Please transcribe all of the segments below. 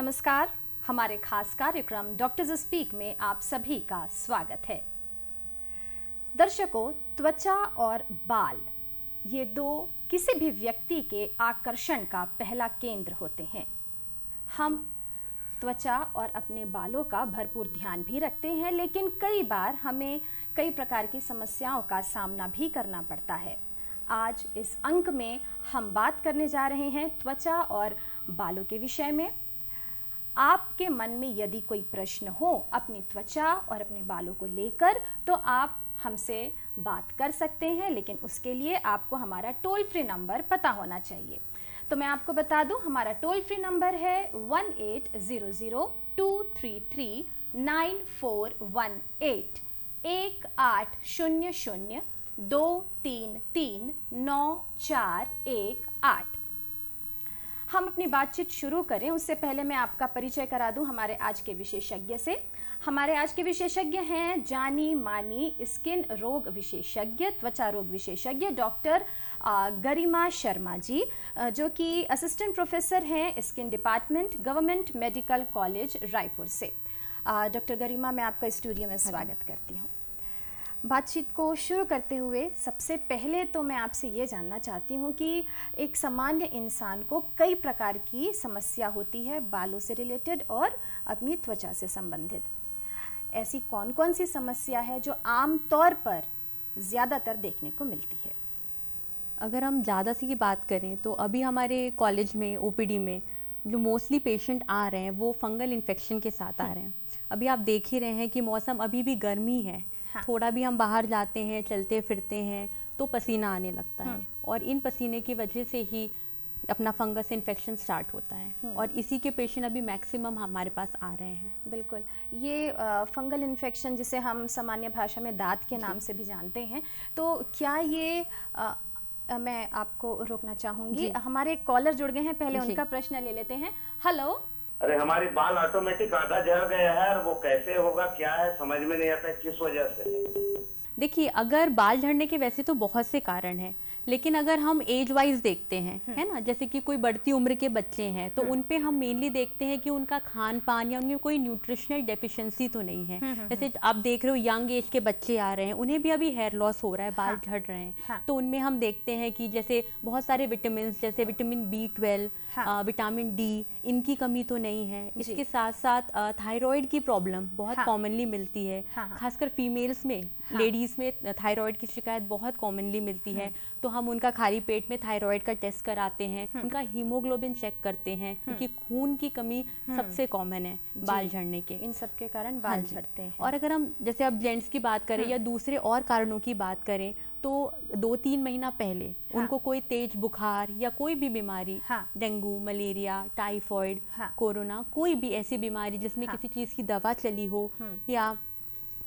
नमस्कार। हमारे खास कार्यक्रम डॉक्टर्स स्पीक में आप सभी का स्वागत है। दर्शकों, त्वचा और बाल ये दो किसी भी व्यक्ति के आकर्षण का पहला केंद्र होते हैं। हम त्वचा और अपने बालों का भरपूर ध्यान भी रखते हैं, लेकिन कई बार हमें कई प्रकार की समस्याओं का सामना भी करना पड़ता है। आज इस अंक में हम बात करने जा रहे हैं त्वचा और बालों के विषय में। आपके मन में यदि कोई प्रश्न हो अपनी त्वचा और अपने बालों को लेकर, तो आप हमसे बात कर सकते हैं, लेकिन उसके लिए आपको हमारा टोल फ्री नंबर पता होना चाहिए। तो मैं आपको बता दूं, हमारा टोल फ्री नंबर है 1800-233-9418 1800-233-9418। हम अपनी बातचीत शुरू करें उससे पहले मैं आपका परिचय करा दूं हमारे आज के विशेषज्ञ से। हमारे आज के विशेषज्ञ हैं जानी मानी स्किन रोग विशेषज्ञ, त्वचा रोग विशेषज्ञ डॉक्टर गरिमा शर्मा जी, जो कि असिस्टेंट प्रोफेसर हैं skin department, government medical college Raipur से। डॉक्टर गरिमा, मैं आपका स्टूडियो में स्वागत करती हूँ। बातचीत को शुरू करते हुए सबसे पहले तो मैं आपसे ये जानना चाहती हूँ कि एक सामान्य इंसान को कई प्रकार की समस्या होती है बालों से रिलेटेड और अपनी त्वचा से संबंधित। ऐसी कौन कौन सी समस्या है जो आम तौर पर ज़्यादातर देखने को मिलती है? अगर हम ज़्यादा सी की बात करें तो अभी हमारे कॉलेज में ओपीडी में जो मोस्टली पेशेंट आ रहे हैं वो फंगल इन्फेक्शन के साथ आ रहे हैं। अभी आप देख ही रहे हैं कि मौसम अभी भी गर्मी है। हाँ। थोड़ा भी हम बाहर जाते हैं, चलते फिरते हैं तो पसीना आने लगता है, और इन पसीने की वजह से ही अपना फंगस इन्फेक्शन स्टार्ट होता है, और इसी के पेशेंट अभी मैक्सिमम हमारे पास आ रहे हैं। बिल्कुल, ये फंगल इन्फेक्शन जिसे हम सामान्य भाषा में दांत के नाम से भी जानते हैं, तो क्या ये मैं आपको रोकना चाहूँगी, हमारे कॉलर जुड़ गए हैं, पहले उनका प्रश्न ले लेते हैं। हेलो। अरे हमारे बाल ऑटोमेटिक आधा झड़ गया है, और वो कैसे होगा, क्या है, समझ में नहीं आता किस वजह से। देखिए, अगर बाल झड़ने के वैसे तो बहुत से कारण हैं, लेकिन अगर हम एज वाइज देखते हैं, है ना, जैसे कि कोई बढ़ती उम्र के बच्चे हैं तो उन पे हम मेनली देखते हैं कि उनका खान पान या उनमें कोई न्यूट्रिशनल डेफिशिएंसी तो नहीं है। जैसे आप देख रहे हो यंग एज के बच्चे आ रहे हैं, उन्हें भी अभी हेयर लॉस हो रहा है, बाल झड़ रहे हैं। तो उनमें हम देखते हैं कि जैसे बहुत सारे विटामिन, जैसे विटामिन B12, विटामिन D, इनकी कमी तो नहीं है। इसके साथ साथ थायराइड की प्रॉब्लम बहुत कॉमनली मिलती है, खासकर फीमेल्स में, लेडीज में थायराइड की शिकायत बहुत कॉमनली मिलती है। तो हम उनका खाली पेट में थायराइड का टेस्ट कराते हैं, उनका हीमोग्लोबिन चेक करते हैं, क्योंकि खून की कमी सबसे कॉमन है बाल झड़ने के, इन सब के कारण बाल झड़ते हैं। और अगर हम जैसे अब जेंट्स की बात करें या दूसरे और कारणों की बात करें तो 2-3 महीना पहले उनको कोई तेज बुखार या कोई भी बीमारी, डेंगू, मलेरिया, टाइफॉइड, कोरोना, कोई भी ऐसी बीमारी जिसमें किसी चीज़ की दवा चली हो, या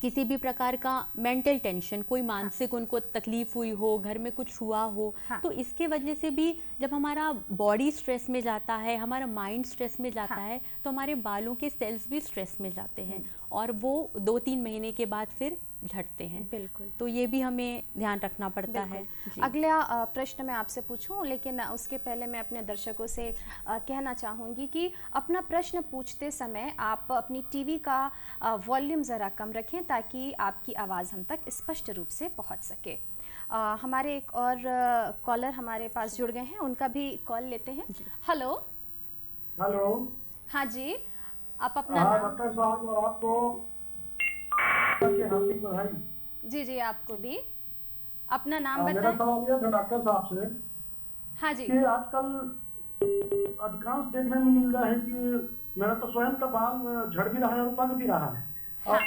किसी भी प्रकार का मेंटल टेंशन, कोई मानसिक उनको तकलीफ हुई हो, घर में कुछ हुआ हो, तो इसके वजह से भी जब हमारा बॉडी स्ट्रेस में जाता है, हमारा माइंड स्ट्रेस में जाता है, तो हमारे बालों के सेल्स भी स्ट्रेस में जाते हैं, और वो 2-3 महीने के बाद फिर झड़ते हैं। बिल्कुल, तो ये भी हमें ध्यान रखना पड़ता है। अगला प्रश्न मैं आपसे पूछूं, लेकिन उसके पहले मैं अपने दर्शकों से कहना चाहूँगी कि अपना प्रश्न पूछते समय आप अपनी टीवी का वॉल्यूम ज़रा कम रखें ताकि आपकी आवाज़ हम तक स्पष्ट रूप से पहुँच सके। हमारे एक और कॉलर हमारे पास जुड़ गए हैं, उनका भी कॉल लेते हैं। हेलो। हेलो। हाँ जी, आप अपना नाम। डॉक्टर साहब, और आपको हार्दिक बधाई। जी जी, आपको भी। अपना नाम मेरा बताएं। सवाल यह था डॉक्टर साहब से, हाँ जी, कि आजकल अधिकांश देखने में मिल रहा है कि मेरा तो स्वयं का बाल झड़ भी रहा है और पक भी रहा है, और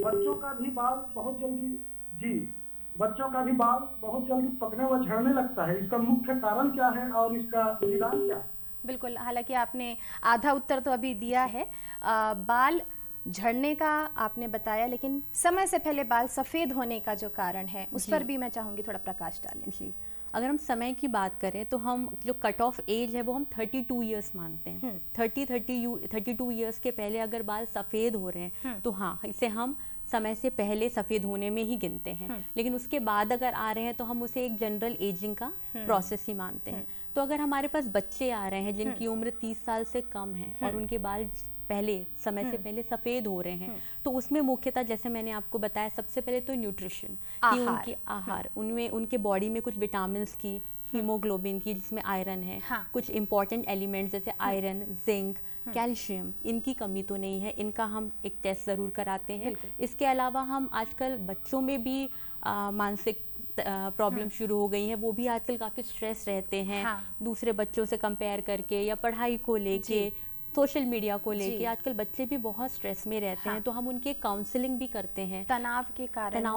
बच्चों का भी बाल बहुत जल्दी, जी, बच्चों का भी बाल बहुत जल्दी पकने व झड़ने लगता है। इसका मुख्य कारण क्या है और इसका निदान क्या है? बिल्कुल, हालांकि आपने आधा उत्तर तो अभी दिया है। बाल झड़ने का आपने बताया, लेकिन समय से पहले बाल सफ़ेद होने का जो कारण है उस पर भी मैं चाहूँगी थोड़ा प्रकाश डालें। जी, अगर हम समय की बात करें तो हम जो कट ऑफ एज है वो हम 32 ईयर्स मानते हैं। 32 ईयर्स के पहले अगर बाल सफ़ेद हो रहे हैं तो हाँ, इसे हम समय से पहले सफ़ेद होने में ही गिनते हैं, लेकिन उसके बाद अगर आ रहे हैं तो हम उसे एक जनरल एजिंग का प्रोसेस ही मानते हैं। तो अगर हमारे पास बच्चे आ रहे हैं जिनकी उम्र 30 साल से कम है और उनके बाल पहले समय से पहले सफ़ेद हो रहे हैं, तो उसमें मुख्यतः जैसे मैंने आपको बताया, सबसे पहले तो न्यूट्रिशन कि उनके आहार, उनमें उनके बॉडी में कुछ विटामिन्स की, हीमोग्लोबिन की जिसमें आयरन है, कुछ इंपॉर्टेंट एलिमेंट्स जैसे आयरन, जिंक, कैल्शियम, इनकी कमी तो नहीं है, इनका हम एक टेस्ट ज़रूर कराते हैं। इसके अलावा हम आजकल बच्चों में भी मानसिक प्रॉब्लम शुरू हो गई है, वो भी आजकल काफ़ी स्ट्रेस रहते हैं, दूसरे बच्चों से कंपेयर करके या पढ़ाई को लेके, सोशल मीडिया को लेके आजकल बच्चे भी बहुत स्ट्रेस में रहते हैं, तो हम उनके काउंसलिंग भी करते हैं। तनाव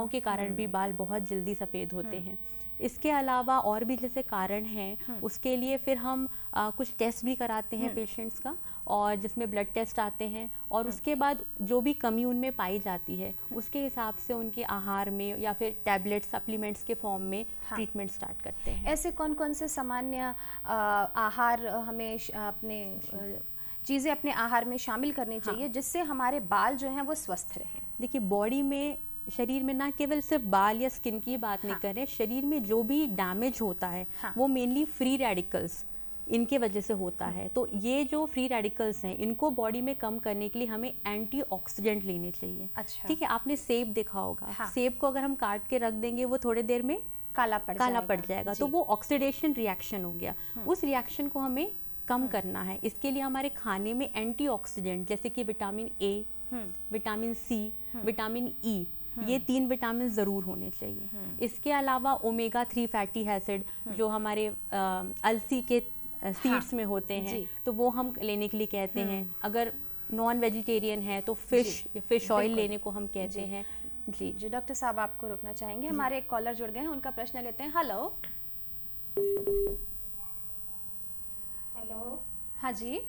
के कारण भी बाल बहुत जल्दी सफ़ेद होते हैं। इसके अलावा और भी जैसे कारण हैं, उसके लिए फिर हम कुछ टेस्ट भी कराते हैं पेशेंट्स का, और जिसमें ब्लड टेस्ट आते हैं, और उसके बाद जो भी कमी उनमें पाई जाती है उसके हिसाब से उनके आहार में या फिर टैबलेट सप्लीमेंट्स के फॉर्म में ट्रीटमेंट स्टार्ट करते हैं। ऐसे कौन कौन से सामान्य आहार हमें अपने चीज़ें अपने आहार में शामिल करनी चाहिए जिससे हमारे बाल जो हैं वो स्वस्थ रहें? देखिए, बॉडी में, शरीर में ना केवल सिर्फ बाल या स्किन की बात नहीं कर रहे, शरीर में जो भी डैमेज होता है वो मेनली फ्री रेडिकल्स इनके वजह से होता है। तो ये जो फ्री रेडिकल्स हैं, इनको बॉडी में कम करने के लिए हमें एंटीऑक्सीडेंट लेने चाहिए। अच्छा। ठीक है, आपने सेब देखा होगा, सेब को अगर हम काट के रख देंगे वो थोड़ी देर में काला पड़ जाएगा, तो वो ऑक्सीडेशन रिएक्शन हो गया। उस रिएक्शन को हमें कम करना है। इसके लिए हमारे खाने में एंटीऑक्सीडेंट जैसे कि vitamin A, vitamin C, vitamin E, ये 3 विटामिन ज़रूर होने चाहिए। इसके अलावा ओमेगा 3 फैटी एसिड जो हमारे अलसी के सीड्स में होते हैं, तो वो हम लेने के लिए कहते हैं। अगर नॉन वेजिटेरियन है तो फिश ऑयल लेने को हम कहते हैं। जी डॉक्टर साहब, आपको रोकना चाहेंगे, हमारे एक कॉलर जुड़ गए हैं, उनका प्रश्न लेते हैं। हेलो। हाँ जी,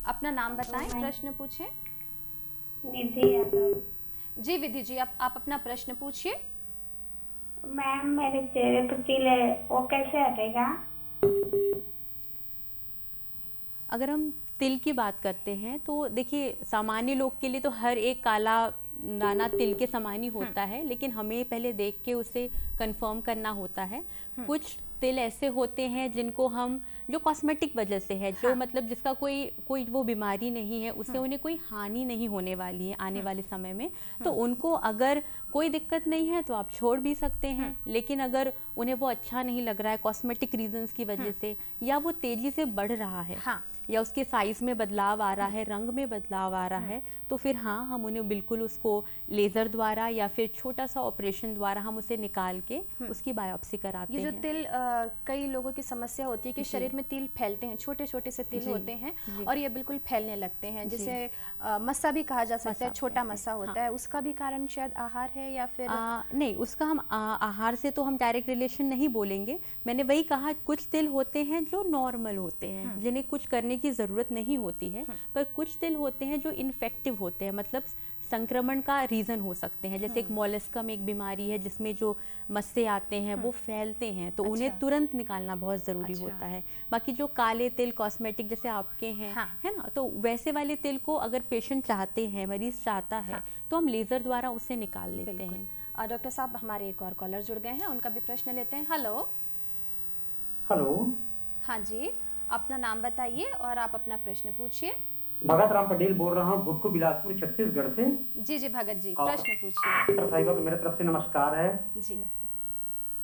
अपना नाम बताएं, प्रश्न पूछें। निधि यादव। जी विधि जी, आप अपना प्रश्न पूछिए। मैम, मेरे चेहरे पर तिल है, वो कैसे हटेगा? अगर हम तिल की बात करते हैं तो देखिए, सामान्य लोग के लिए तो हर एक काला दाना तिल के समान ही होता है, लेकिन हमें पहले देख के उसे कंफर्म करना होता है। कुछ तिल ऐसे होते हैं जिनको हम, जो कॉस्मेटिक वजह से है, जो मतलब जिसका कोई वो बीमारी नहीं है, उससे उन्हें कोई हानि नहीं होने वाली है आने वाले समय में, तो उनको अगर कोई दिक्कत नहीं है तो आप छोड़ भी सकते हैं। लेकिन अगर उन्हें वो अच्छा नहीं लग रहा है कॉस्मेटिक रीजंस की वजह से, या वो तेजी से बढ़ रहा है, या उसके साइज में बदलाव आ रहा है, रंग में बदलाव आ रहा है, तो फिर हाँ, हम उन्हें बिल्कुल उसको लेज़र द्वारा या फिर छोटा सा ऑपरेशन द्वारा हम उसे निकाल के उसकी बायोप्सी कराते हैं। ये जो तिल, कई लोगों की समस्या होती है कि शरीर में तिल फैलते हैं, छोटे छोटे से तिल होते हैं और ये बिल्कुल फैलने लगते हैं, जिसे मस्सा भी कहा जा सकता है, छोटा मस्सा होता है। उसका भी कारण शायद आहार है या फिर नहीं, उसका हम आहार से तो हम डायरेक्ट रिलेशन नहीं बोलेंगे। मैंने वही कहा, कुछ तिल होते हैं जो नॉर्मल होते हैं, जिन्हें कुछ करने की ज़रूरत नहीं होती है, पर कुछ तिल होते हैं जो इन्फेक्टिव होते हैं, मतलब संक्रमण का रीज़न हो सकते हैं। जैसे एक मोलस्कम एक बीमारी है जिसमें जो मस्से आते हैं वो फैलते हैं, तो उन्हें तुरंत निकालना बहुत ज़रूरी होता है। बाकी जो काले तिल कॉस्मेटिक जैसे आपके हैं, है ना, तो वैसे वाले तिल को अगर पेशेंट चाहते हैं, मरीज चाहता है, तो हम लेज़र द्वारा उसे निकाल लेते हैं। डॉक्टर साहब, हमारे एक और कॉलर जुड़ गए हैं, उनका भी प्रश्न लेते हैं। हेलो। हाँ जी, अपना नाम बताइए और आप अपना प्रश्न पूछिए। भगत राम पटेल बोल रहा हूँ, भुटको बिलासपुर छत्तीसगढ़ से। जी भगत जी, प्रश्न पूछिए। साहिबा को मेरे तरफ से नमस्कार है जी।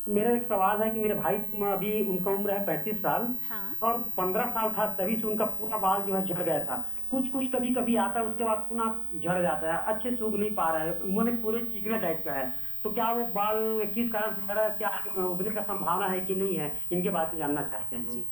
मेरा एक सवाल है कि मेरे भाई, अभी उनका उम्र है 35 साल, और 15 साल था तभी से उनका पूरा बाल जो है झड़ गया था। कुछ कभी कभी आता है, उसके बाद पुनः झड़ जाता है, अच्छे से उग नहीं पा रहा है, मुंह पूरे चिकने टाइप का है। तो क्या वो बाल किस कारण से झड़ा, क्या उगने का संभावना है कि नहीं है, इनके बारे में जानना चाहते हैं।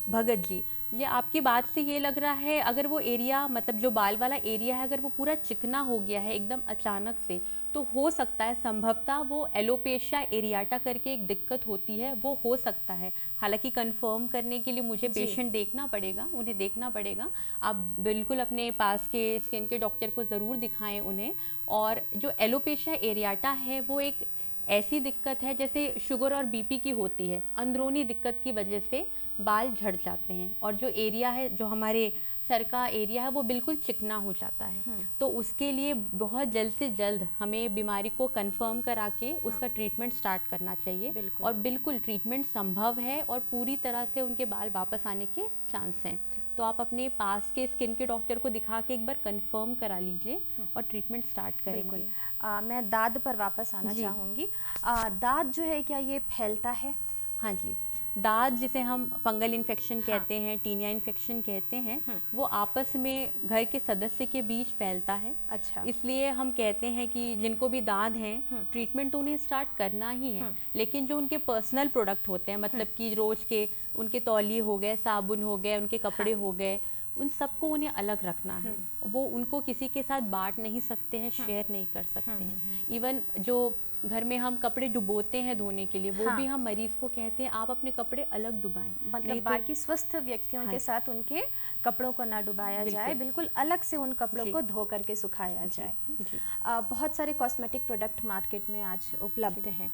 भगत जी, ये आपकी बात से ये लग रहा है, अगर वो एरिया, मतलब जो बाल वाला एरिया है, अगर वो पूरा चिकना हो गया है एकदम अचानक से, तो हो सकता है संभवतः वो एलोपेशिया एरियाटा करके एक दिक्कत होती है, वो हो सकता है। हालांकि कंफर्म करने के लिए मुझे पेशेंट देखना पड़ेगा, उन्हें देखना पड़ेगा। आप बिल्कुल अपने पास के स्किन के डॉक्टर को ज़रूर दिखाएं उन्हें। और जो एलोपेशिया एरियाटा है वो एक ऐसी दिक्कत है जैसे शुगर और बीपी की होती है, अंदरूनी दिक्कत की वजह से बाल झड़ जाते हैं। और जो एरिया है, जो हमारे सर का एरिया है वो बिल्कुल चिकना हो जाता है। तो उसके लिए बहुत जल्द से जल्द हमें बीमारी को कंफर्म करा के उसका ट्रीटमेंट स्टार्ट करना चाहिए। और बिल्कुल ट्रीटमेंट संभव है और पूरी तरह से उनके बाल वापस आने के चांस हैं। तो आप अपने पास के स्किन के डॉक्टर को दिखा के एक बार कंफर्म करा लीजिए और ट्रीटमेंट स्टार्ट करेंगे। मैं दाद पर वापस आना चाहूँगी। दाद जो है क्या ये फैलता है? हाँ जी, दाद जिसे हम फंगल इन्फेक्शन कहते हैं, टीनिया इन्फेक्शन कहते हैं, वो आपस में घर के सदस्य के बीच फैलता है। अच्छा। इसलिए हम कहते हैं कि जिनको भी दाद हैं ट्रीटमेंट तो उन्हें स्टार्ट करना ही है, लेकिन जो उनके पर्सनल प्रोडक्ट होते हैं, मतलब कि रोज के उनके तौलिए हो गए, साबुन हो गए, उनके कपड़े हो गए, उन सबको उन्हें अलग रखना है। वो उनको किसी के साथ बांट नहीं सकते हैं, शेयर नहीं कर सकते हैं। इवन जो घर में हम कपड़े डुबोते हैं धोने के लिए, वो भी हम मरीज को कहते हैं आप अपने कपड़े अलग डुबाएं। मतलब बाकी स्वस्थ व्यक्तियों के साथ उनके कपड़ों को ना डुबाया जाए, बिल्कुल अलग से उन कपड़ों को धो करके सुखाया जाए। बहुत सारे कॉस्मेटिक प्रोडक्ट मार्केट में आज उपलब्ध हैं।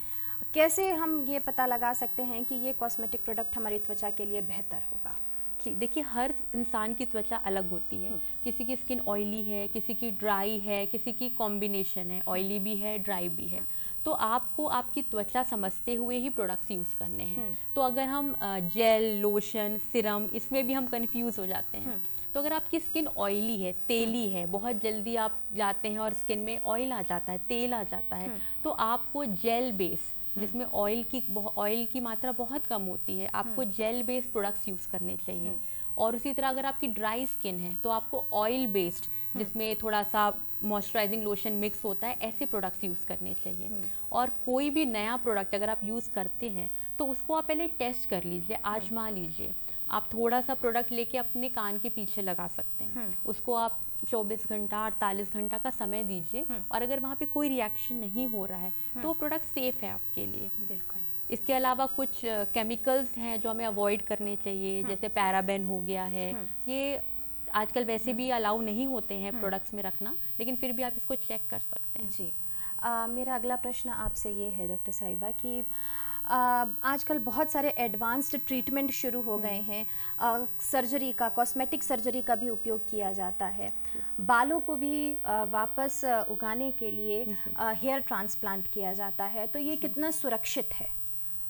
कैसे हम ये पता लगा सकते हैं कि ये कॉस्मेटिक प्रोडक्ट हमारी त्वचा के लिए बेहतर होगा? देखिए, हर इंसान की त्वचा अलग होती है। किसी की स्किन ऑयली है, किसी की ड्राई है, किसी की कॉम्बिनेशन है, ऑयली भी है, ड्राई भी है। तो आपको आपकी त्वचा समझते हुए ही प्रोडक्ट्स यूज़ करने हैं। तो अगर हम जेल, लोशन, सिरम, इसमें भी हम कंफ्यूज हो जाते हैं। तो अगर आपकी स्किन ऑयली है, तेली है, बहुत जल्दी आप जाते हैं और स्किन में ऑयल आ जाता है, तेल आ जाता है, तो आपको जेल बेस, जिसमें ऑयल की मात्रा बहुत कम होती है, आपको जेल बेस्ड प्रोडक्ट्स यूज़ करने चाहिए। और उसी तरह अगर आपकी ड्राई स्किन है तो आपको ऑयल बेस्ड, जिसमें थोड़ा सा मॉइस्चराइजिंग लोशन मिक्स होता है, ऐसे प्रोडक्ट्स यूज़ करने चाहिए। और कोई भी नया प्रोडक्ट अगर आप यूज़ करते हैं तो उसको आप पहले टेस्ट कर लीजिए, आजमा लीजिए। आप थोड़ा सा प्रोडक्ट लेके अपने कान के पीछे लगा सकते हैं, उसको आप 24 घंटा 48 घंटा का समय दीजिए, और अगर वहाँ पे कोई रिएक्शन नहीं हो रहा है तो वो प्रोडक्ट सेफ है आपके लिए। बिल्कुल। इसके अलावा कुछ केमिकल्स हैं जो हमें अवॉइड करने चाहिए, जैसे पैराबेन हो गया है। ये आजकल वैसे भी अलाउ नहीं होते हैं प्रोडक्ट्स में रखना, लेकिन फिर भी आप इसको चेक कर सकते हैं। जी। मेरा अगला प्रश्न आपसे ये है डॉक्टर साहिबा कि आजकल बहुत सारे एडवांस्ड ट्रीटमेंट शुरू हो गए हैं। सर्जरी का, कॉस्मेटिक सर्जरी का भी उपयोग किया जाता है। बालों को भी वापस उगाने के लिए हेयर ट्रांसप्लांट किया जाता है। तो ये कितना सुरक्षित है?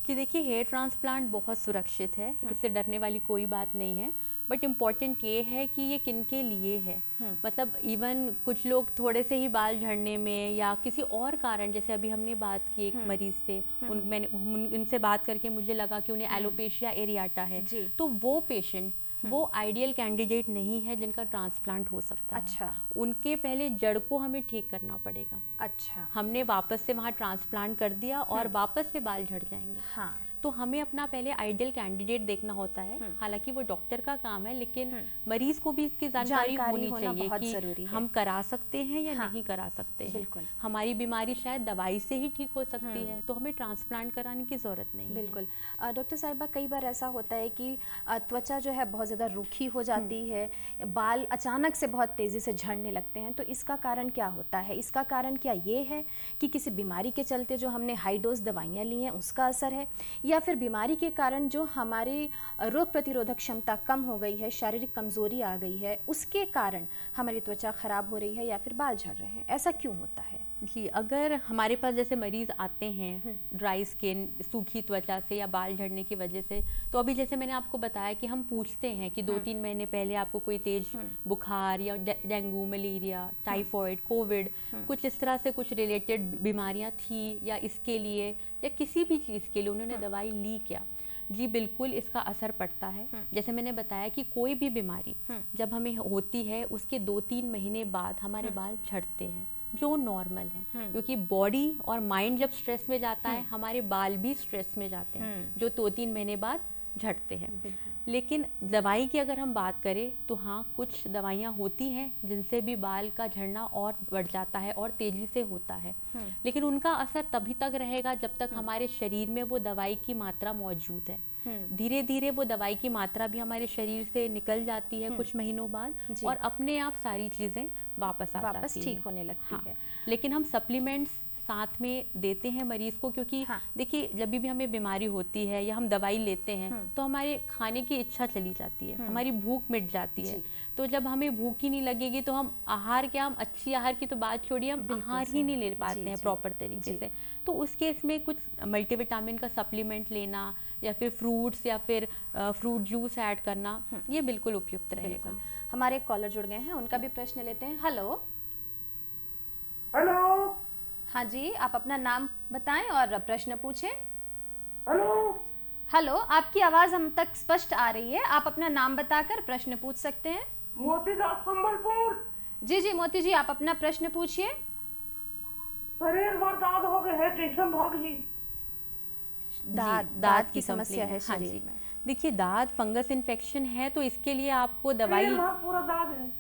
कि देखिए, हेयर ट्रांसप्लांट बहुत सुरक्षित है, इससे डरने वाली कोई बात नहीं है। बट इम्पॉर्टेंट ये है कि ये किन के लिए है। मतलब इवन कुछ लोग थोड़े से ही बाल झड़ने में या किसी और कारण, जैसे अभी हमने बात की एक मरीज से, उनसे बात करके मुझे लगा कि उन्हें एलोपेशिया एरियाटा है, तो वो पेशेंट वो आइडियल कैंडिडेट नहीं है जिनका ट्रांसप्लांट हो सकता है। अच्छा। उनके पहले जड़ को हमें ठीक करना पड़ेगा। अच्छा। हमने वापस से वहाँ ट्रांसप्लांट कर दिया और वापस से बाल झड़ जाएंगे। हाँ। तो हमें अपना पहले आइडियल कैंडिडेट देखना होता है। हालांकि वो डॉक्टर का काम है, लेकिन मरीज को भी इसकी जानकारी होनी चाहिए कि हम करा सकते हैं या नहीं करा सकते हैं। बिल्कुल। हमारी बीमारी शायद दवाई से ही ठीक हो सकती है, तो हमें ट्रांसप्लांट कराने की जरूरत नहीं। बिल्कुल। डॉक्टर साहिबा, कई बार ऐसा होता है कि त्वचा जो है बहुत ज़्यादा रूखी हो जाती है, बाल अचानक से बहुत तेज़ी से झड़ने लगते हैं, तो इसका कारण क्या होता है? इसका कारण क्या ये है कि किसी बीमारी के चलते जो हमने हाई डोज दवाइयाँ ली हैं उसका असर है, या फिर बीमारी के कारण जो हमारी रोग प्रतिरोधक क्षमता कम हो गई है, शारीरिक कमजोरी आ गई है, उसके कारण हमारी त्वचा खराब हो रही है या फिर बाल झड़ रहे हैं? ऐसा क्यों होता है? जी, अगर हमारे पास जैसे मरीज आते हैं ड्राई स्किन, सूखी त्वचा से या बाल झड़ने की वजह से, तो अभी जैसे मैंने आपको बताया कि हम पूछते हैं कि 2-3 महीने पहले आपको कोई तेज बुखार या डेंगू, मलेरिया, टाइफॉइड, कोविड, कुछ इस तरह से कुछ रिलेटेड बीमारियां थी, या इसके लिए या किसी भी चीज़ के लिए उन्होंने दवाई ली क्या? जी बिल्कुल, इसका असर पड़ता है। जैसे मैंने बताया कि कोई भी बीमारी जब हमें होती है उसके 2-3 महीने बाद हमारे बाल झड़ते हैं, जो नॉर्मल है, क्योंकि बॉडी और माइंड जब स्ट्रेस में जाता है, हमारे बाल भी स्ट्रेस में जाते हैं, जो 2-3 महीने बाद झड़ते हैं। लेकिन दवाई की अगर हम बात करें तो हाँ, कुछ दवाइयाँ होती हैं जिनसे भी बाल का झड़ना और बढ़ जाता है और तेजी से होता है, लेकिन उनका असर तभी तक रहेगा जब तक हमारे शरीर में वो दवाई की मात्रा मौजूद है। धीरे धीरे वो दवाई की मात्रा भी हमारे शरीर से निकल जाती है कुछ महीनों बाद, और अपने आप सारी चीज़ें वापस आ जाती हैं, ठीक होने लगती है। लेकिन हम सप्लीमेंट्स साथ में देते हैं मरीज को, क्योंकि हाँ। देखिए जब भी हमें बीमारी होती है या हम दवाई लेते हैं तो हमारे खाने की इच्छा चली जाती है, हमारी भूख मिट जाती है। तो जब हमें भूख ही नहीं लगेगी तो हम आहार क्या, हम अच्छी आहार की तो बात छोड़िए, हम आहार ही नहीं ले पाते हैं प्रॉपर तरीके से। तो उस केस में कुछ मल्टीविटामिन का सप्लीमेंट लेना या फिर फ्रूट्स या फिर फ्रूट जूस ऐड करना, ये बिल्कुल उपयुक्त रहेगा। हमारे कॉलर जुड़ गए हैं, उनका भी प्रश्न लेते हैं। हेलो। हेलो। हाँ जी, आप अपना नाम बताएं और प्रश्न पूछें। हेलो। हेलो, आपकी आवाज हम तक स्पष्ट आ रही है, आप अपना नाम बताकर प्रश्न पूछ सकते हैं। मोतीदास संबलपुर। जी जी मोती जी, आप अपना प्रश्न पूछिए। शरीर भर दाद हो गए है, कैसे भागी? दांत की समस्या है हाँ शरीर जी। में। देखिए दांत फंगस इन्फेक्शन है तो इसके लिए आपको दवाई, शरीर भर पूरा दाद है।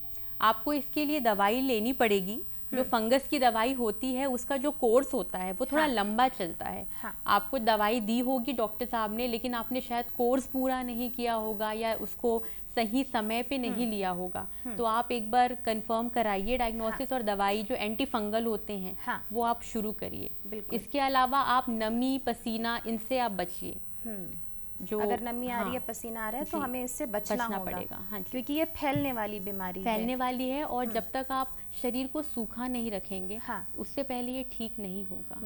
आपको इसके लिए दवाई लेनी पड़ेगी। जो फंगस की दवाई होती है उसका जो कोर्स होता है वो थोड़ा लंबा चलता है। हाँ। आपको दवाई दी होगी डॉक्टर साहब ने, लेकिन आपने शायद कोर्स पूरा नहीं किया होगा या उसको सही समय पे नहीं लिया होगा। तो आप एक बार कंफर्म कराइए डायग्नोसिस और दवाई जो एंटी फंगल होते हैं हाँ। वो आप शुरू करिए। बिल्कुल। इसके अलावा आप नमी, पसीना, इनसे आप बचिए। जो अगर नमी आ रही है, हाँ, पसीना आ रहा है तो जी, हमें इससे बचना होगा। पड़ेगा। हाँ जी। क्योंकि ये फैलने वाली बीमारी फैलने है। वाली है और जब तक आप शरीर को सूखा नहीं रखेंगे हाँ। उससे पहले ये ठीक नहीं होगा।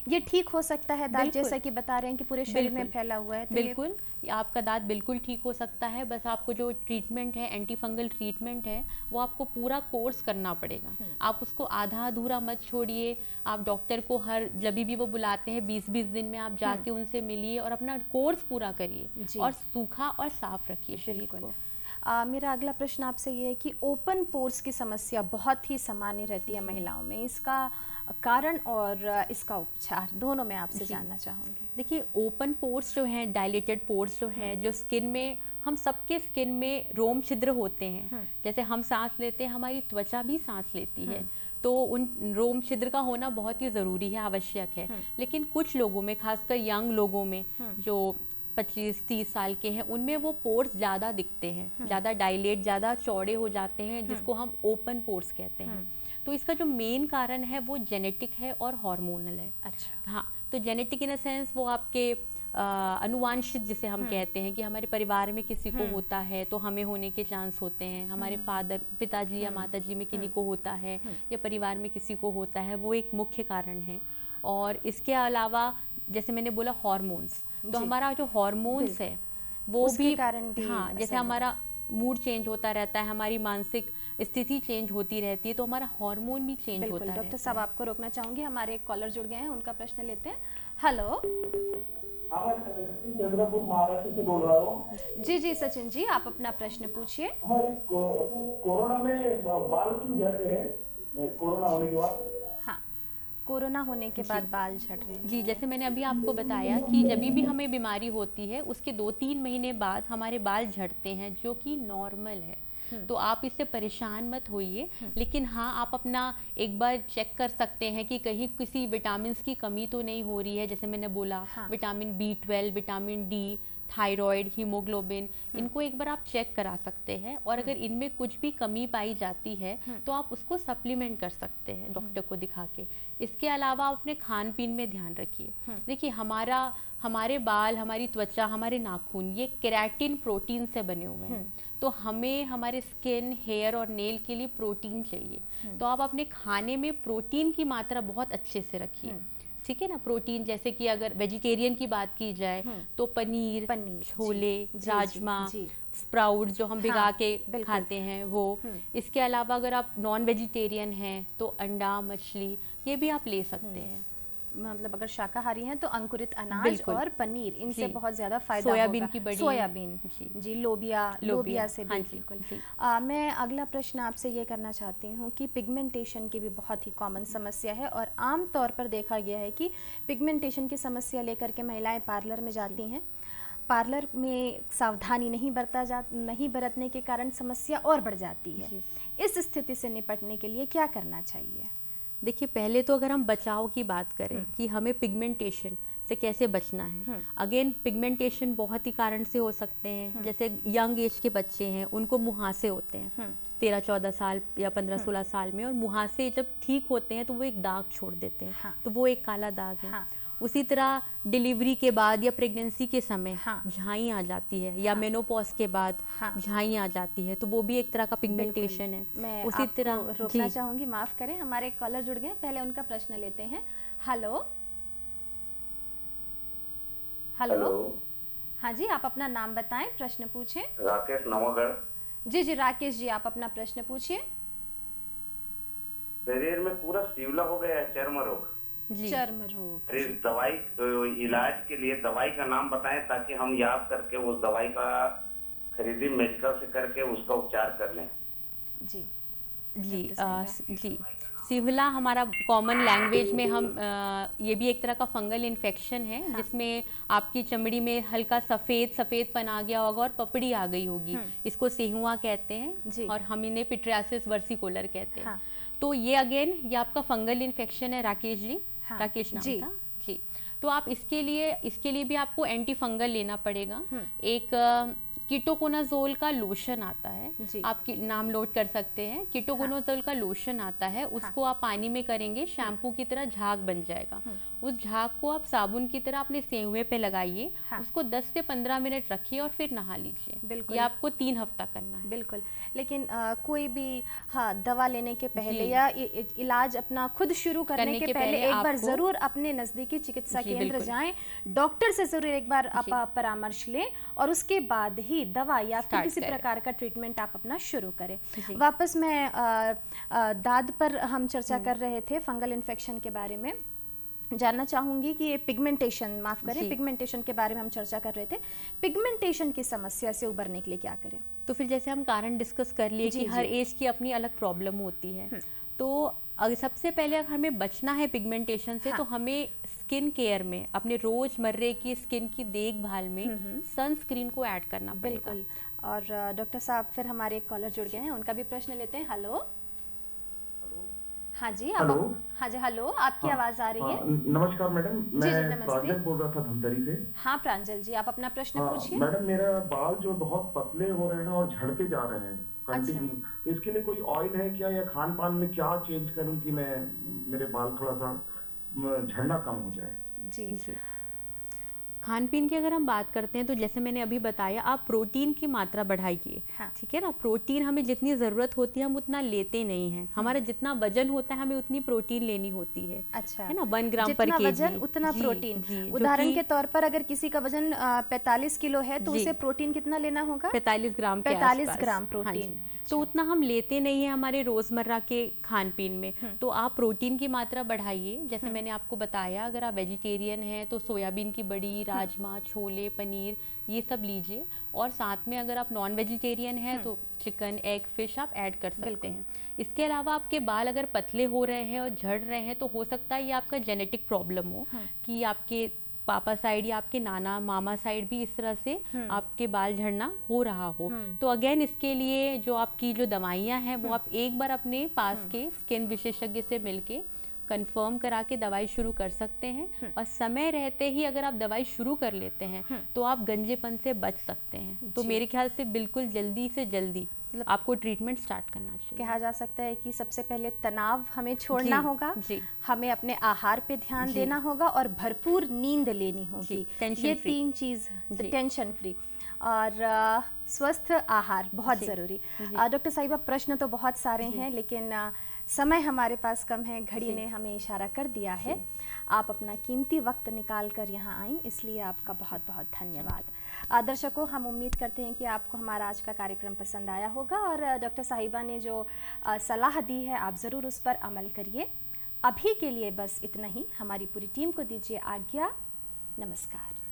ये ठीक हो सकता है दांत, बिल्कुल। जैसा कि बता रहे हैं कि पूरे शरीर में बिल्कुल। फैला हुआ है, तो ये बिल्कुल, आपका दांत बिल्कुल ठीक हो सकता है। बस आपको जो ट्रीटमेंट है, एंटी फंगल ट्रीटमेंट है, वो आपको पूरा कोर्स करना पड़ेगा। आप उसको आधा अधूरा मत छोड़िए। आप डॉक्टर को हर जब भी वो बुलाते हैं 20-20 दिन में आप जाके उनसे मिलिए और अपना कोर्स पूरा करिए जी। और सूखा और साफ रखिए शरीर को। मेरा अगला प्रश्न आपसे ये है कि ओपन पोर्स की समस्या बहुत ही सामान्य रहती है महिलाओं में, इसका कारण और इसका उपचार दोनों मैं आपसे जानना चाहूँगी। देखिए ओपन पोर्स जो हैं, डायलेटेड पोर्स जो हैं, जो स्किन में, हम सबके स्किन में रोम छिद्र होते हैं। जैसे हम सांस लेते हैं, हमारी त्वचा भी सांस लेती है, तो उन रोम छिद्र का होना बहुत ही ज़रूरी है, आवश्यक है। लेकिन कुछ लोगों में, खासकर यंग लोगों में जो 25-30 साल के हैं, उनमें वो पोर्स ज़्यादा दिखते हैं, ज़्यादा डायलेट, ज़्यादा चौड़े हो जाते हैं, जिसको हम ओपन पोर्स कहते हैं। तो इसका जो मेन कारण है वो जेनेटिक है और हार्मोनल है। अच्छा। हाँ, तो जेनेटिक इन अ सेंस वो आपके अनुवांशिक जिसे हम कहते हैं कि हमारे परिवार में किसी को होता है तो हमें होने के चांस होते हैं, हमारे पिताजी या माताजी में किन्हीं को होता है या परिवार में किसी को होता है, वो एक मुख्य कारण है। और इसके अलावा जैसे मैंने बोला हार्मोन्स, तो हमारा जो हार्मोन्स है वो उसके भी कारण भी हाँ, जैसे असर हमारा मूड चेंज होता रहता है, हमारी मानसिक स्थिति चेंज होती रहती है, तो हमारा हार्मोन भी चेंज बिल्कुल। होता रहता है। डॉक्टर साहब, आपको रोकना चाहूंगी, हमारे एक कॉलर जुड़ गए हैं, उनका प्रश्न लेते हैं। हेलो। चंद्रपुर महाराष्ट्र से बोल रहा हूँ। जी जी सचिन जी, आप अपना प्रश्न पूछिए। कोरोना में बाल क्यों झड़ रहे हैं कोरोना होने के बाद? हाँ, कोरोना होने के बाद बाल झड़ रहे हैं। जी, जैसे मैंने अभी आपको बताया कि जब भी हमें बीमारी होती है उसके 2-3 महीने बाद हमारे बाल झड़ते हैं, जो कि नॉर्मल है। तो आप इससे परेशान मत होइए, लेकिन हाँ, आप अपना एक बार चेक कर सकते हैं कि कहीं किसी विटामिन की कमी तो नहीं हो रही है। जैसे मैंने बोला, vitamin B12, vitamin D, thyroid, haemoglobin, इनको एक बार आप चेक करा सकते हैं। और अगर इनमें कुछ भी कमी पाई जाती है तो आप उसको सप्लीमेंट कर सकते हैं डॉक्टर को दिखा के। इसके अलावा आप अपने खान पीन में ध्यान रखिए। देखिए हमारे बाल, हमारी त्वचा, हमारे नाखून, ये केराटिन प्रोटीन से बने हुए हैं। तो हमें हमारे स्किन, हेयर और नेल के लिए प्रोटीन चाहिए। तो आप अपने खाने में प्रोटीन की मात्रा बहुत अच्छे से रखिए, ठीक है ना। प्रोटीन जैसे कि अगर वेजिटेरियन की बात की जाए तो पनीर, छोले, राजमा, स्प्राउट जो हम भिगा के खाते हैं वो। इसके अलावा अगर आप नॉन वेजिटेरियन हैं तो अंडा, मछली, ये भी आप ले सकते हैं। मतलब अगर शाकाहारी हैं तो अंकुरित अनाज और पनीर, इनसे बहुत ज्यादा फायदा सोयाबीन होगा। की बड़ी, सोयाबीन जी, लोबिया से हाँ बिल्कुल। जी। मैं अगला प्रश्न आपसे ये करना चाहती हूँ कि पिगमेंटेशन की भी बहुत ही कॉमन समस्या है और आम तौर पर देखा गया है कि पिगमेंटेशन की समस्या लेकर के महिलाएं पार्लर में जाती हैं। पार्लर में सावधानी नहीं बरतने के कारण समस्या और बढ़ जाती है। इस स्थिति से निपटने के लिए क्या करना चाहिए? देखिए, पहले तो अगर हम बचाव की बात करें कि हमें पिगमेंटेशन से कैसे बचना है। अगेन पिगमेंटेशन बहुत ही कारण से हो सकते हैं, जैसे यंग एज के बच्चे हैं उनको मुहासे होते हैं 13-14 साल या 15-16 साल में, और मुहासे जब ठीक होते हैं तो वो एक दाग छोड़ देते हैं, तो वो एक काला दाग है। उसी तरह डिलीवरी के बाद या प्रेगनेंसी के समय झाई आ जाती है, या मेनोपॉज के बाद झाई आ जाती है, तो वो भी एक तरह का पिगमेंटेशन है। मैं उसी तरह रोकना चाहूंगी, माफ करें, हमारे एक कॉलर जुड़ गए, पहले उनका प्रश्न लेते हैं। हेलो हेलो, हाँ जी, आप अपना नाम बताएं, प्रश्न पूछें। राकेश नवागढ़। जी जी राकेश जी, आप अपना प्रश्न पूछिए। शरीर में पूरा सिवला हो गया है, चर्म रोग। चर्म रोग, फिर इस दवाई इलाज के लिए दवाई का नाम बताएं ताकि हम याद करके उस दवाई का खरीदी मेडिकल से करके उसका उपचार कर लें। जी जी सिवला हमारा कॉमन लैंग्वेज में हम ये भी एक तरह का फंगल इन्फेक्शन है, जिसमें आपकी चमड़ी में हल्का सफ़ेदपन आ गया होगा और पपड़ी आ गई होगी। इसको सेहुआ कहते हैं और हम इन्हें पिट्रियासिस वर्सिकोलर कहते हैं। तो ये अगेन ये आपका फंगल इन्फेक्शन है राकेश जी, राकेश नाम था जी। तो आप इसके लिए भी आपको एंटी फंगल लेना पड़ेगा। एक कीटोकोनाजोल का लोशन आता है, आप नाम नोट कर सकते हैं। कीटोकोनाजोल का लोशन आता है, उसको आप पानी में करेंगे, शैम्पू की तरह झाग बन जाएगा। उस झाग को आप साबुन की तरह अपने सेहुए पे लगाइए, उसको 10 से 15 मिनट रखिए और फिर नहा लीजिए। बिल्कुल, ये आपको 3 हफ्ता करना है। बिल्कुल, लेकिन कोई भी दवा लेने के पहले या इलाज अपना खुद शुरू करने के पहले एक बार जरूर अपने नजदीकी चिकित्सा केंद्र जाएं, डॉक्टर से जरूर एक बार आप परामर्श लें और उसके बाद ही दवा या फिर किसी प्रकार का ट्रीटमेंट आप अपना शुरू करें। वापस मैं दाद पर हम चर्चा कर रहे थे, फंगल इन्फेक्शन के बारे में जानना चाहूंगी कि ये पिगमेंटेशन, माफ करें, पिगमेंटेशन के बारे में हम चर्चा कर रहे थे। पिगमेंटेशन की समस्या से उबरने के लिए क्या करें? तो फिर जैसे हम कारण डिस्कस कर लिए कि हर एज की अपनी अलग प्रॉब्लम होती है, तो अगर सबसे पहले अगर हमें बचना है पिगमेंटेशन से, तो हमें स्किन केयर में, अपने रोजमर्रे की स्किन की देखभाल में सनस्क्रीन को ऐड करना पड़ेगा। बिल्कुल। और डॉक्टर साहब, फिर हमारे एक कॉलर जुड़ गए हैं, उनका भी प्रश्न लेते हैं। हेलो, हाँ जी, हेलो, हाँ जी, हेलो, आपकी आवाज आ रही है। नमस्कार मैडम, मैं प्रांजल बोल रहा था धमतरी से। हाँ प्रांजल जी, आप अपना प्रश्न पूछिए। मैडम, मेरा बाल जो बहुत पतले हो रहे हैं और झड़ते जा रहे हैं कंटिन्यू, इसके लिए कोई ऑयल है क्या, या खान पान में क्या चेंज करूं कि मेरे बाल थोड़ा सा झड़ना कम हो जाए? जी, खान पीन की अगर हम बात करते हैं तो जैसे मैंने अभी बताया, आप प्रोटीन की मात्रा बढ़ाइए। ठीक है ना, प्रोटीन हमें जितनी ज़रूरत होती है हम उतना लेते नहीं हैं। हमारा जितना वजन होता है हमें उतनी प्रोटीन लेनी होती है। अच्छा, है ना, 1 ग्राम पर जितना केजी वजन उतना प्रोटीन। उदाहरण के तौर पर अगर किसी का वजन 45 किलो है तो उसे प्रोटीन कितना लेना होगा? 45 ग्राम के 45 ग्राम प्रोटीन। तो उतना हम लेते नहीं है हमारे रोजमर्रा के खान पीन में। तो आप प्रोटीन की मात्रा बढ़ाइए। जैसे मैंने आपको बताया, अगर आप वेजिटेरियन हैं तो सोयाबीन की बड़ी, राजमा, छोले, पनीर, ये सब लीजिए। और साथ में अगर आप नॉन वेजिटेरियन हैं तो चिकन, एग, फिश आप ऐड कर सकते हैं। इसके अलावा आपके बाल अगर पतले हो रहे हैं और झड़ रहे हैं तो हो सकता है ये आपका जेनेटिक प्रॉब्लम हो, कि आपके पापा साइड या आपके नाना मामा साइड भी इस तरह से आपके बाल झड़ना हो रहा हो। तो अगेन इसके लिए जो आपकी जो दवाइयाँ हैं वो आप एक बार अपने पास के स्किन विशेषज्ञ से मिलके कंफर्म करा के दवाई शुरू कर सकते हैं। और समय रहते ही अगर आप दवाई शुरू कर लेते हैं तो आप गंजेपन से बच सकते हैं। तो मेरे ख्याल से बिल्कुल जल्दी से जल्दी आपको ट्रीटमेंट स्टार्ट करना चाहिए। कहा जा सकता है कि सबसे पहले तनाव हमें छोड़ना होगा, हमें अपने आहार पे ध्यान देना होगा और भरपूर नींद लेनी होगी। ये 3 चीज, टेंशन फ्री और स्वस्थ आहार बहुत ज़रूरी। डॉक्टर साहिबा, प्रश्न तो बहुत सारे हैं लेकिन समय हमारे पास कम है, घड़ी ने हमें इशारा कर दिया है। आप अपना कीमती वक्त निकाल कर यहाँ आई, इसलिए आपका बहुत बहुत धन्यवाद। दर्शकों, हम उम्मीद करते हैं कि आपको हमारा आज का कार्यक्रम पसंद आया होगा और डॉक्टर साहिबा ने जो सलाह दी है आप ज़रूर उस पर अमल करिए। अभी के लिए बस इतना ही। हमारी पूरी टीम को दीजिए आज्ञा। नमस्कार।